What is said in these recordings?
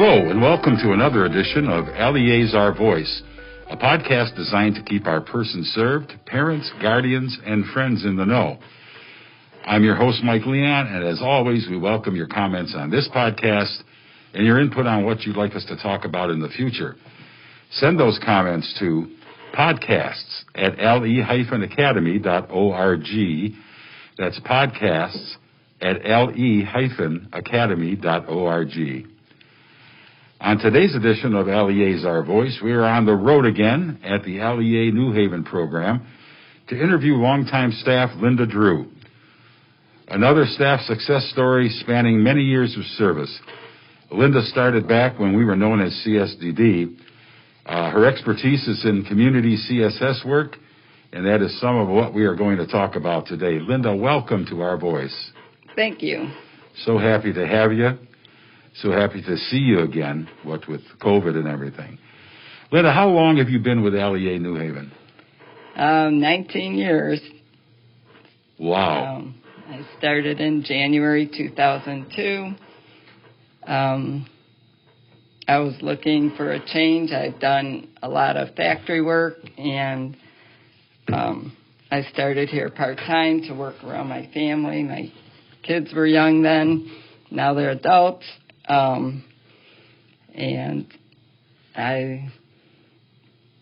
Hello, and welcome to another edition of LEA's Our Voice, a podcast designed to keep our person served, parents, guardians, and friends in the know. I'm your host, Mike Leon, and as always, we welcome your comments on this podcast and your input on what you'd like us to talk about in the future. Send those comments to podcasts@le-academy.org. That's podcasts@le-academy.org. On today's edition of LEA's Our Voice, we are on the road again at the LEA New Haven program to interview longtime staff Linda Drew. Another staff success story spanning many years of service. Linda started back when we were known as CSDD. Her expertise is in community CSS work, and that is some of what we are going to talk about today. Linda, welcome to Our Voice. Thank you. So happy to have you. So happy to see you again, what with COVID and everything. Linda, how long have you been with LEA New Haven? 19 years. Wow. I started in January 2002. I was looking for a change. I've done a lot of factory work, and I started here part-time to work around my family. My kids were young then. Now they're adults. And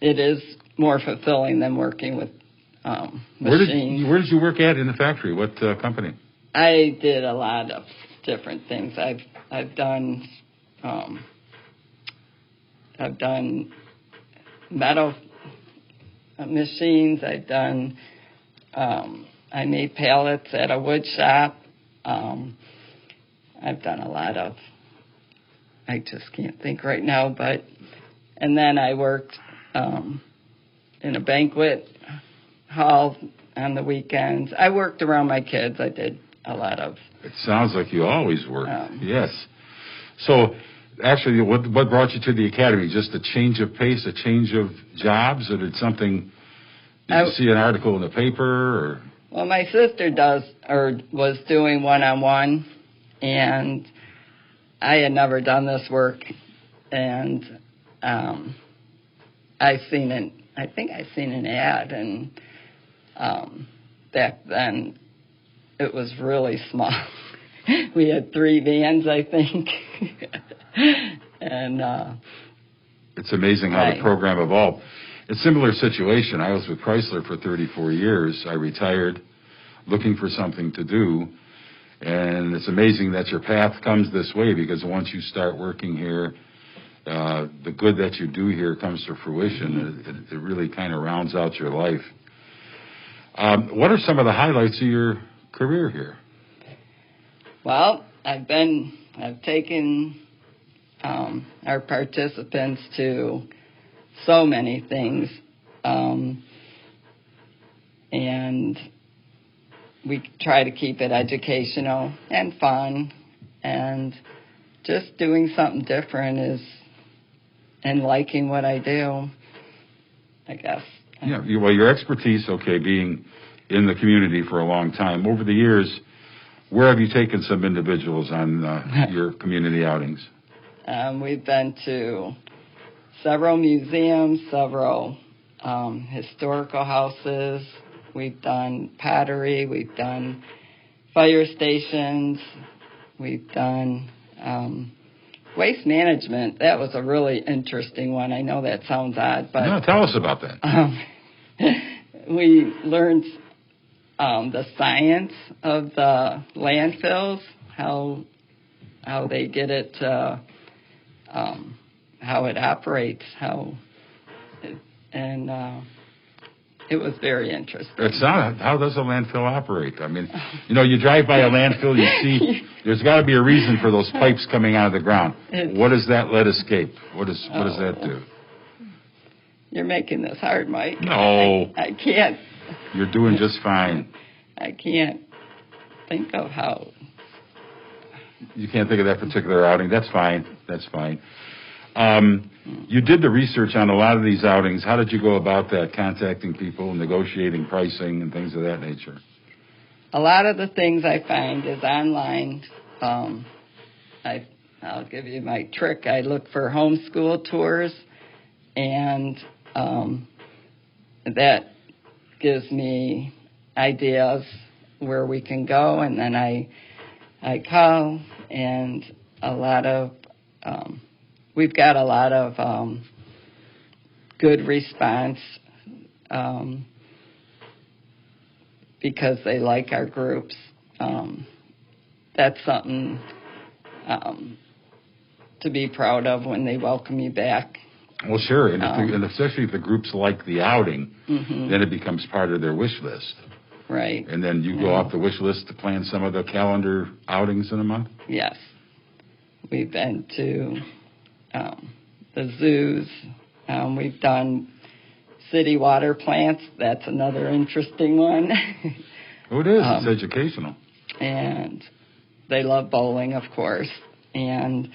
it is more fulfilling than working with machines. Where did you work at in the factory? What company? I did a lot of different things. I've done metal machines. I've done I made pallets at a wood shop. I've done a lot of. I just can't think right now, and then I worked in a banquet hall on the weekends. I worked around my kids. I did a lot of. It sounds like you always worked. Yes. So, actually, what brought you to the academy? Just a change of pace, a change of jobs, or did you see an article in the paper? Or? Well, my sister was doing one-on-one, and I had never done this work, and I think I seen an ad, and back then it was really small. We had 3 vans, I think, and it's amazing how the program evolved. It's a similar situation. I was with Chrysler for 34 years. I retired, looking for something to do. And it's amazing that your path comes this way, because once you start working here, the good that you do here comes to fruition. It really kind of rounds out your life. What are some of the highlights of your career here? Well, I've taken our participants to so many things, and we try to keep it educational and fun, and just doing something different and liking what I do, I guess. Yeah, well, your expertise, being in the community for a long time. Over the years, where have you taken some individuals on your community outings? We've been to several museums, several historical houses. We've done pottery. We've done fire stations. We've done waste management. That was a really interesting one. I know that sounds odd, but... No, tell us about that. We learned the science of the landfills, how they get it, how it operates, it was very interesting. How does a landfill operate? I mean, you drive by a landfill, you see there's got to be a reason for those pipes coming out of the ground. What does that let escape? What does that do? You're making this hard, Mike. No. I can't. You're doing just fine. I can't think of how. You can't think of that particular outing. That's fine. You did the research on a lot of these outings. How did you go about that, contacting people, negotiating pricing, and things of that nature? A lot of the things I find is online. I'll give you my trick. I look for homeschool tours, and that gives me ideas where we can go, and then I call, and we've got a lot of good response because they like our groups. That's something to be proud of when they welcome you back. Well, sure, and especially if the groups like the outing, then it becomes part of their wish list. Right. And then you go off the wish list to plan some of the calendar outings in a month? Yes. We've been to the zoos. We've done city water plants. That's another interesting one. Oh, it is. It's educational. And they love bowling, of course. And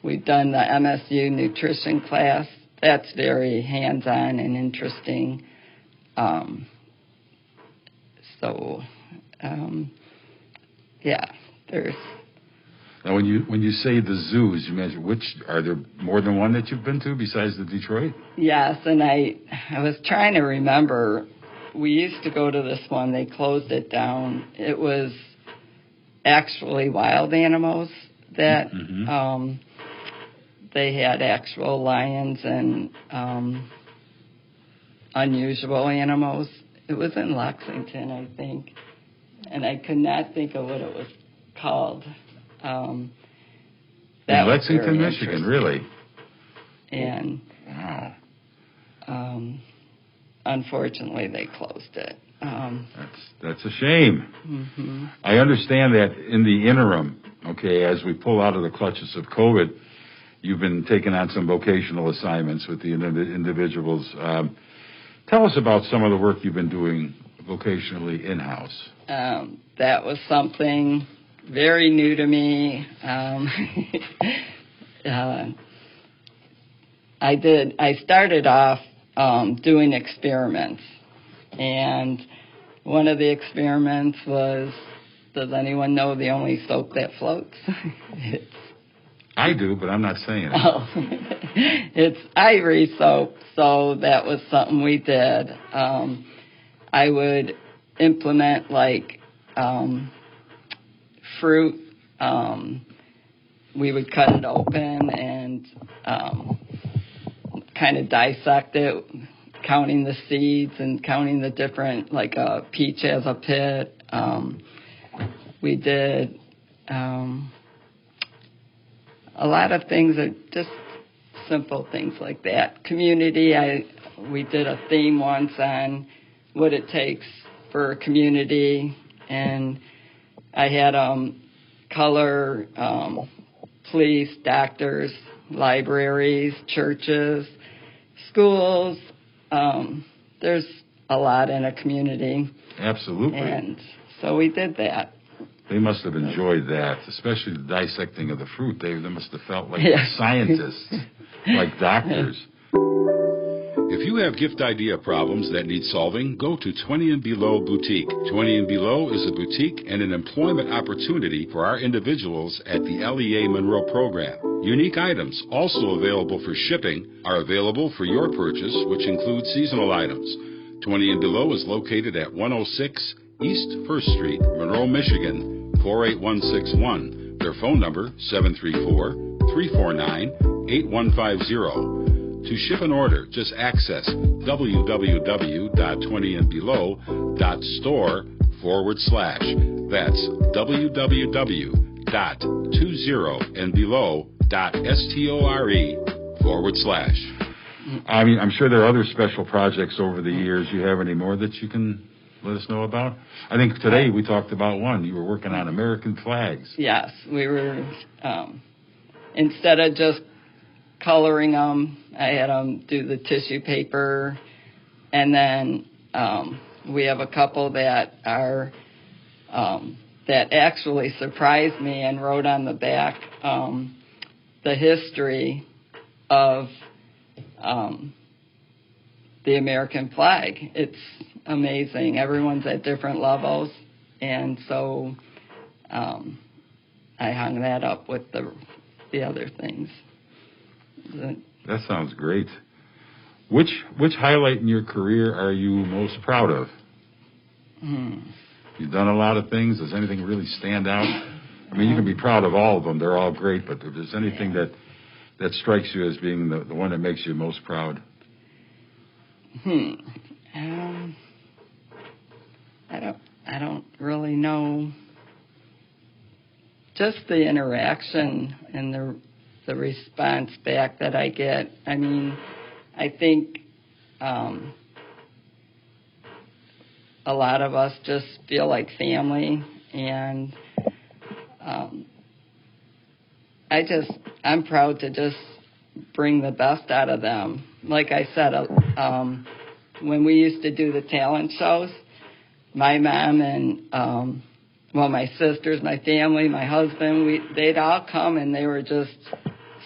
we've done the MSU nutrition class. That's very hands-on and interesting. There's. Now, when you say the zoos, you mentioned are there more than one that you've been to besides the Detroit? Yes, and I was trying to remember. We used to go to this one. They closed it down. It was actually wild animals that they had actual lions and unusual animals. It was in Lexington, I think, and I could not think of what it was called. In Lexington, Michigan, really? And wow. Unfortunately, they closed it. That's a shame. I understand that in the interim, as we pull out of the clutches of COVID, you've been taking on some vocational assignments with the individuals. Tell us about some of the work you've been doing vocationally in-house. That was something very new to me. I started off doing experiments, and one of the experiments was, does anyone know the only soap that floats? I do, but I'm not saying it. Oh, it's ivory soap, so that was something we did. I would implement fruit. We would cut it open and kind of dissect it, counting the seeds and counting the different, like a peach has a pit. We did a lot of things, are just simple things like that. Community, we did a theme once on what it takes for a community, and I had color police, doctors, libraries, churches, schools. There's a lot in a community. Absolutely. And so we did that. They must have enjoyed that, especially the dissecting of the fruit. They must have felt like scientists, like doctors. If you have gift idea problems that need solving, go to 20 and Below Boutique. 20 and Below is a boutique and an employment opportunity for our individuals at the LEA Monroe program. Unique items, also available for shipping, are available for your purchase, which includes seasonal items. 20 and Below is located at 106 East 1st Street, Monroe, Michigan, 48161. Their phone number, 734-349-8150. To ship an order, just access www.20andbelow.store/. That's www.20andbelow.store/. I mean, I'm sure there are other special projects over the years. You have any more that you can let us know about? I think today we talked about one. You were working on American flags. Yes, we were, instead of just coloring them, I had them do the tissue paper, and then we have a couple that are that actually surprised me and wrote on the back the history of the American flag. It's amazing. Everyone's at different levels, and so I hung that up with the the other things. That sounds great. Which highlight in your career are you most proud of? You've done a lot of things. Does anything really stand out? I mean, you can be proud of all of them. They're all great, but if there's anything that strikes you as being the one that makes you most proud? I don't really know. Just the interaction and the response back that I get. I mean, I think a lot of us just feel like family, and I'm proud to just bring the best out of them. Like I said, when we used to do the talent shows, my mom and my sisters, my family, my husband, they'd all come, and they were just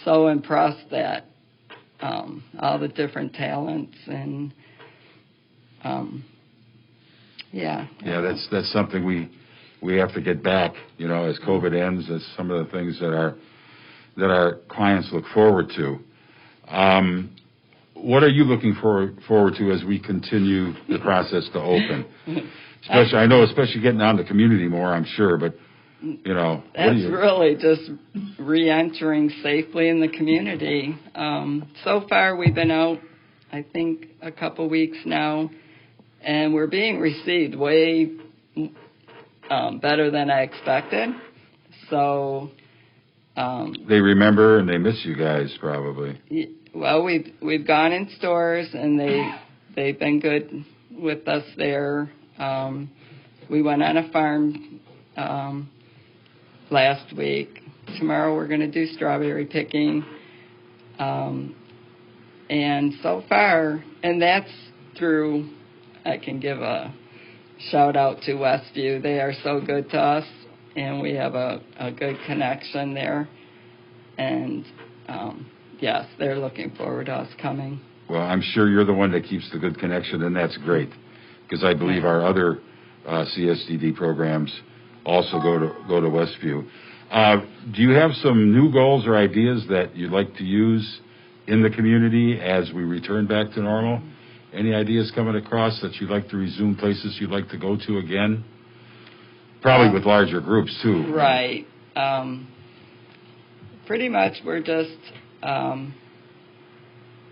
so impressed that all the different talents, and that's something we have to get back, as COVID ends. That's some of the things that our clients look forward to. What are you looking forward to as we continue the process to open? Especially getting out in the community more, I'm sure, but that's really just re-entering safely in the community. So far, we've been out, I think, a couple weeks now, and we're being received way better than I expected. So they remember and they miss you guys, probably. Well, we've gone in stores, and they've been good with us there. We went on a farm last week. Tomorrow we're going to do strawberry picking. And so far, and that's through, I can give a shout out to Westview. They are so good to us, and we have a good connection there. And yes, they're looking forward to us coming. Well, I'm sure you're the one that keeps the good connection, and that's great, because I believe our other CSDD programs also go to Westview. Do you have some new goals or ideas that you'd like to use in the community as we return back to normal? Any ideas coming across that you'd like to resume, places you'd like to go to again? Probably with larger groups, too. Right. Pretty much we're just,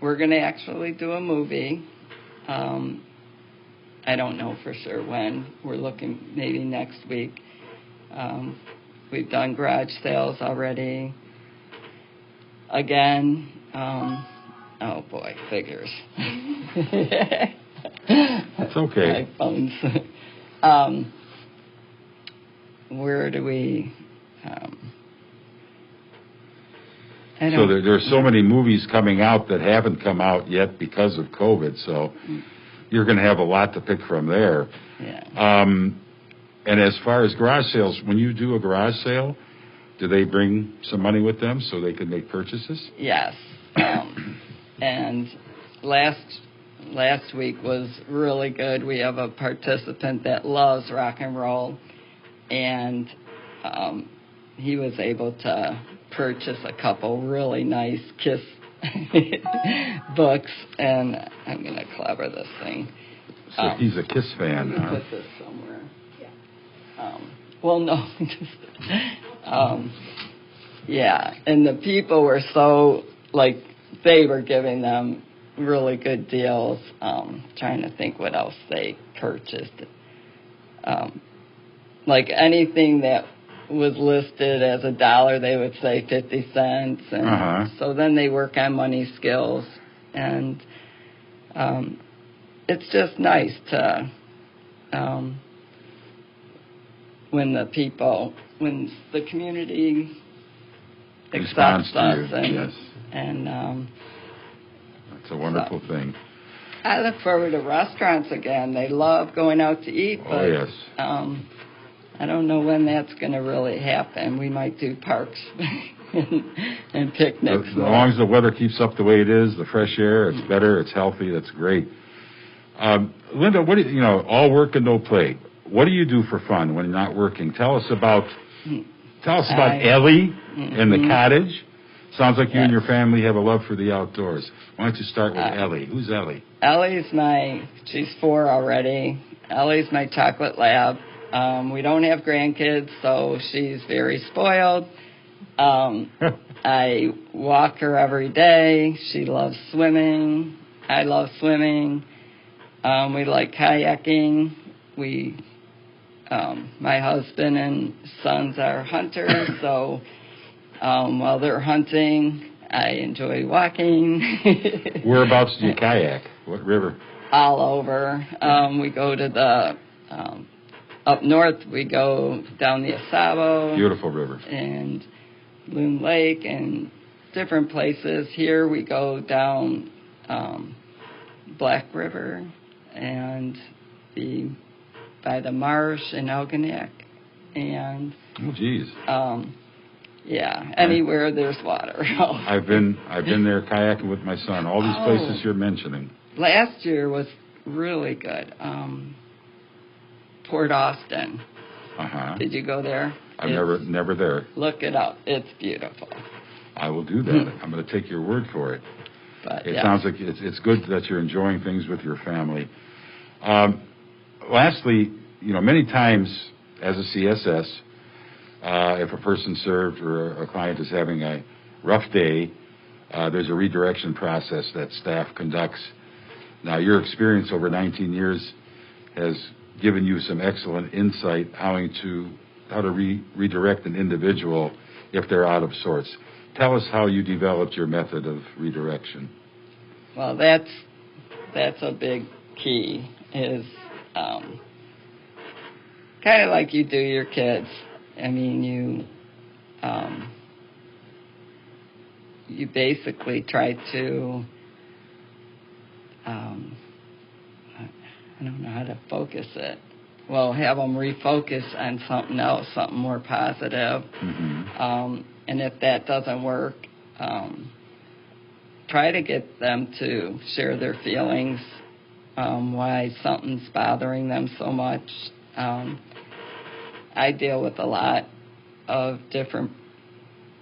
we're going to actually do a movie. I don't know for sure when. We're looking maybe next week. We've done garage sales already. Again, oh boy, figures. That's okay. My phones. Where do we... So there's so many movies coming out that haven't come out yet because of COVID, so you're going to have a lot to pick from there. Yeah. And as far as garage sales, when you do a garage sale, do they bring some money with them so they can make purchases? Yes. And last week was really good. We have a participant that loves rock and roll, and he was able to purchase a couple really nice Kiss books, and I'm going to clever this thing. So he's a Kiss fan, huh? Put this somewhere. Well, no. Yeah, and the people were so, they were giving them really good deals. Trying to think what else they purchased. Anything that was listed as $1, they would say 50 cents. And so then they work on money skills. And it's just nice to, when the community accepts us. And that's a wonderful thing. I look forward to restaurants again. They love going out to eat. But, yes. I don't know when that's going to really happen. We might do parks and picnics. As long as the weather keeps up the way it is, the fresh air, it's better, it's healthy, that's great. Linda, what do all work and no play. What do you do for fun when you're not working? Tell us about Ellie and the cottage. Sounds like you and Yes. your family have a love for the outdoors. Why don't you start with Uh, Ellie? Who's Ellie? She's 4 already. Ellie's my chocolate lab. We don't have grandkids, so she's very spoiled. I walk her every day. She loves swimming. I love swimming. We like kayaking. My husband and sons are hunters, so while they're hunting, I enjoy walking. Whereabouts do you kayak? What river? All over. We go to up north, we go down the Asabo. Beautiful river. And Loon Lake and different places. Here we go down Black River and by the marsh in Algonac. And Oh, geez. anywhere there's water. I've been there kayaking with my son. All these places you're mentioning. Last year was really good. Port Austin. Uh-huh. Did you go there? I'm never there. Look it up. It's beautiful. I will do that. I'm going to take your word for it. But It sounds like it's good that you're enjoying things with your family. Lastly, many times as a CSS, if a person served or a client is having a rough day, there's a redirection process that staff conducts. Now, your experience over 19 years has given you some excellent insight how to redirect an individual if they're out of sorts. Tell us how you developed your method of redirection. Well, that's a big key. Is kind of like you do your kids. I mean, you basically try to. I don't know how to focus it. Well, have them refocus on something else, something more positive. Mm-hmm. And if that doesn't work, try to get them to share their feelings, why something's bothering them so much. I deal with a lot of different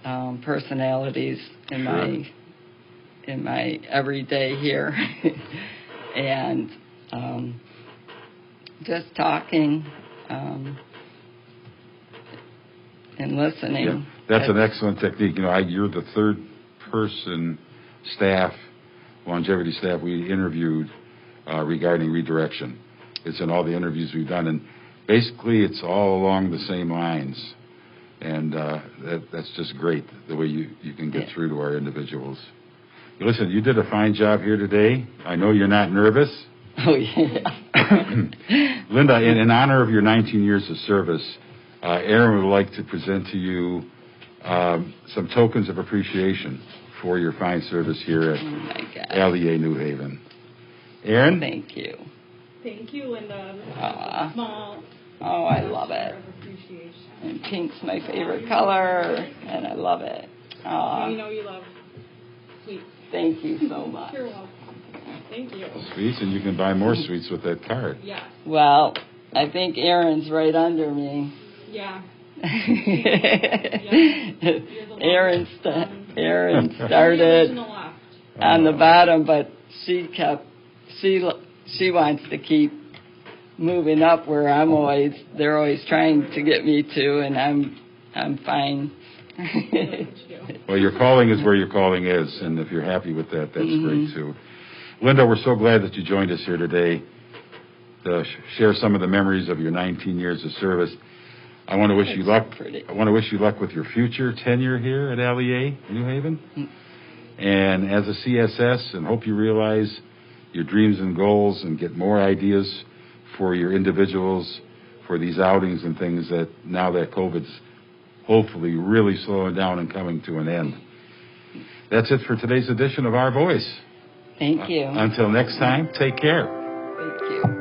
personalities in my everyday here, and just talking and listening. Yeah, that's an excellent technique. You're the third person longevity staff we interviewed regarding redirection. It's in all the interviews we've done, and basically it's all along the same lines. And that's just great, the way you can get through to our individuals. Listen, you did a fine job here today. I know you're not nervous. Oh, yeah. Linda, in honor of your 19 years of service, Aaron would like to present to you some tokens of appreciation for your fine service here at LEA New Haven. Aaron? Thank you. Thank you, Linda. Small. Oh, I love it. Appreciation. And pink's my favorite color, and I love it. You know you love sweets. Thank you so much. You're welcome. Thank you. Sweets, and you can buy more sweets with that card. Yeah. Well, I think Aaron's right under me. Yeah. Aaron started on the bottom, but she wants to keep moving up where they're always trying to get me to, and I'm fine. Well, your calling is where your calling is, and if you're happy with that, that's great too. Linda, we're so glad that you joined us here today to share some of the memories of your 19 years of service. I want to wish you luck. I want to wish you luck with your future tenure here at LEA New Haven, and as a CSS, and hope you realize your dreams and goals and get more ideas for your individuals for these outings and things that now that COVID's hopefully really slowing down and coming to an end. That's it for today's edition of Our Voice. Thank you. Until next time, take care. Thank you.